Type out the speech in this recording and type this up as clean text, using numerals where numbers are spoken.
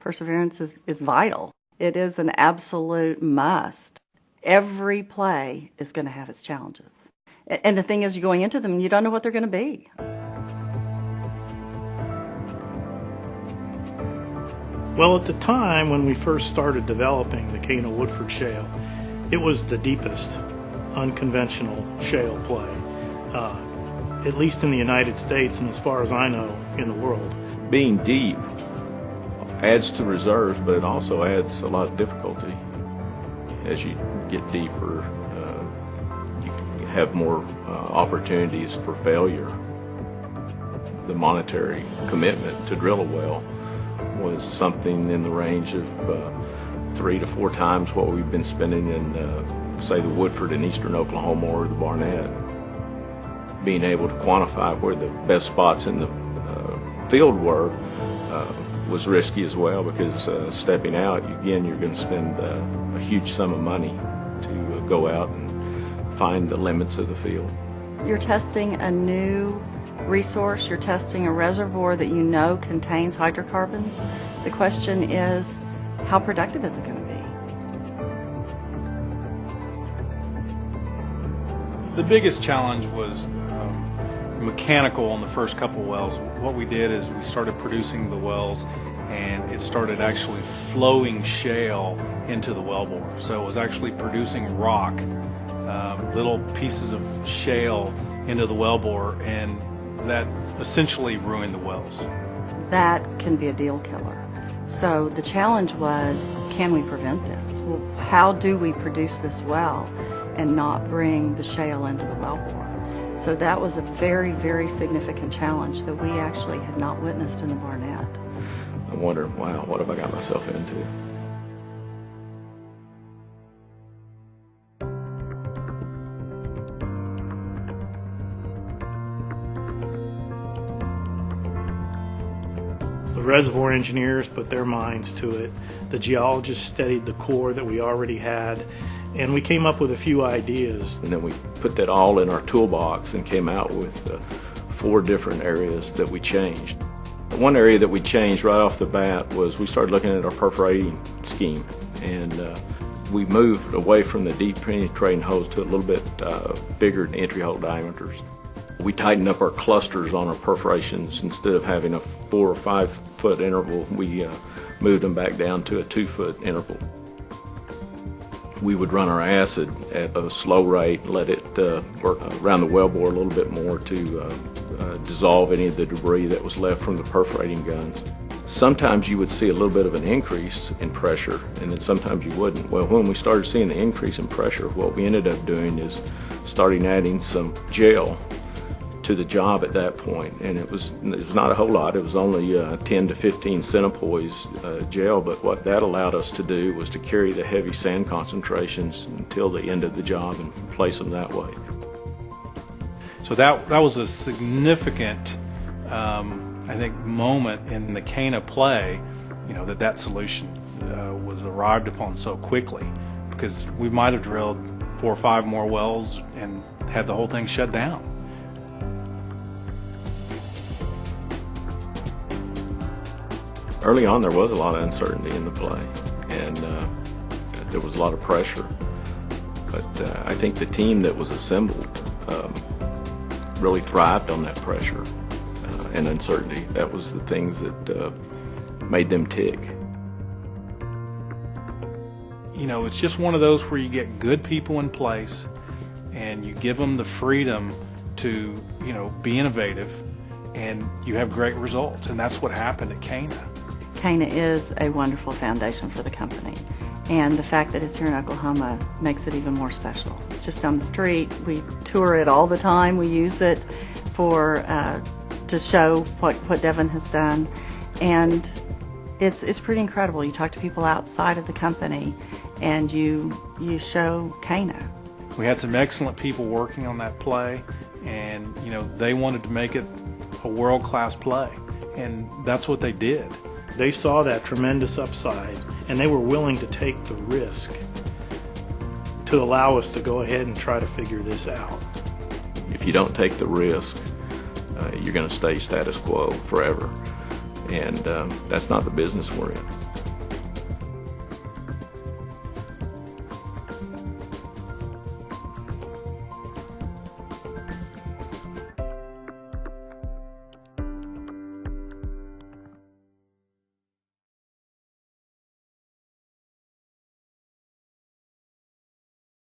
Perseverance is vital. It is an absolute must. Every play is going to have its challenges. And the thing is, you're going into them, you don't know what they're going to be. Well, at the time when we first started developing the Cana-Woodford Shale, it was the deepest unconventional shale play, at least in the United States and as far as I know in the world. Being deep adds to reserves, but it also adds a lot of difficulty. As you get deeper, you have more opportunities for failure. The monetary commitment to drill a well was something in the range of 3 to 4 times what we've been spending in, say, the Woodford in eastern Oklahoma or the Barnett. Being able to quantify where the best spots in the field were was risky as well, because stepping out, again, you're going to spend a huge sum of money to go out and find the limits of the field. You're testing a new resource, you're testing a reservoir that you know contains hydrocarbons. The question is, how productive is it going to be? The biggest challenge was mechanical on the first couple wells. What we did is we started producing the wells, and it started actually flowing shale into the wellbore. So it was actually producing rock, little pieces of shale into the wellbore, and that essentially ruined the wells. That can be a deal killer. So the challenge was, can we prevent this? Well, how do we produce this well and not bring the shale into the wellbore? So that was a very, very significant challenge that we actually had not witnessed in the Barnett. I wonder, wow, what have I got myself into? The reservoir engineers put their minds to it. The geologists studied the core that we already had, and we came up with a few ideas. And then we put that all in our toolbox and came out with 4 different areas that we changed. One area that we changed right off the bat was we started looking at our perforating scheme, and we moved away from the deep penetrating holes to a little bit bigger entry hole diameters. We tightened up our clusters on our perforations. Instead of having a 4 or 5 foot interval, we moved them back down to a 2 foot interval. We would run our acid at a slow rate, let it work around the wellbore a little bit more to dissolve any of the debris that was left from the perforating guns. Sometimes you would see a little bit of an increase in pressure, and then sometimes you wouldn't. Well, when we started seeing the increase in pressure, what we ended up doing is starting adding some gel to the job at that point, and it was not a whole lot. It was only 10 to 15 centipoise gel, but what that allowed us to do was to carry the heavy sand concentrations until the end of the job and place them that way. So that was a significant, I think, moment in the Cana play, that solution was arrived upon so quickly, because we might have drilled 4 or 5 more wells and had the whole thing shut down. Early on, there was a lot of uncertainty in the play, and there was a lot of pressure. But I think the team that was assembled really thrived on that pressure and uncertainty. That was the things that made them tick. It's just one of those where you get good people in place, and you give them the freedom to, be innovative, and you have great results. And that's what happened at Cana. Cana is a wonderful foundation for the company, and the fact that it's here in Oklahoma makes it even more special. It's just down the street. We tour it all the time. We use it to show what Devon has done, and it's pretty incredible. You talk to people outside of the company, and you show Cana. We had some excellent people working on that play, and they wanted to make it a world-class play, and that's what they did. They saw that tremendous upside, and they were willing to take the risk to allow us to go ahead and try to figure this out. If you don't take the risk, you're going to stay status quo forever, and that's not the business we're in.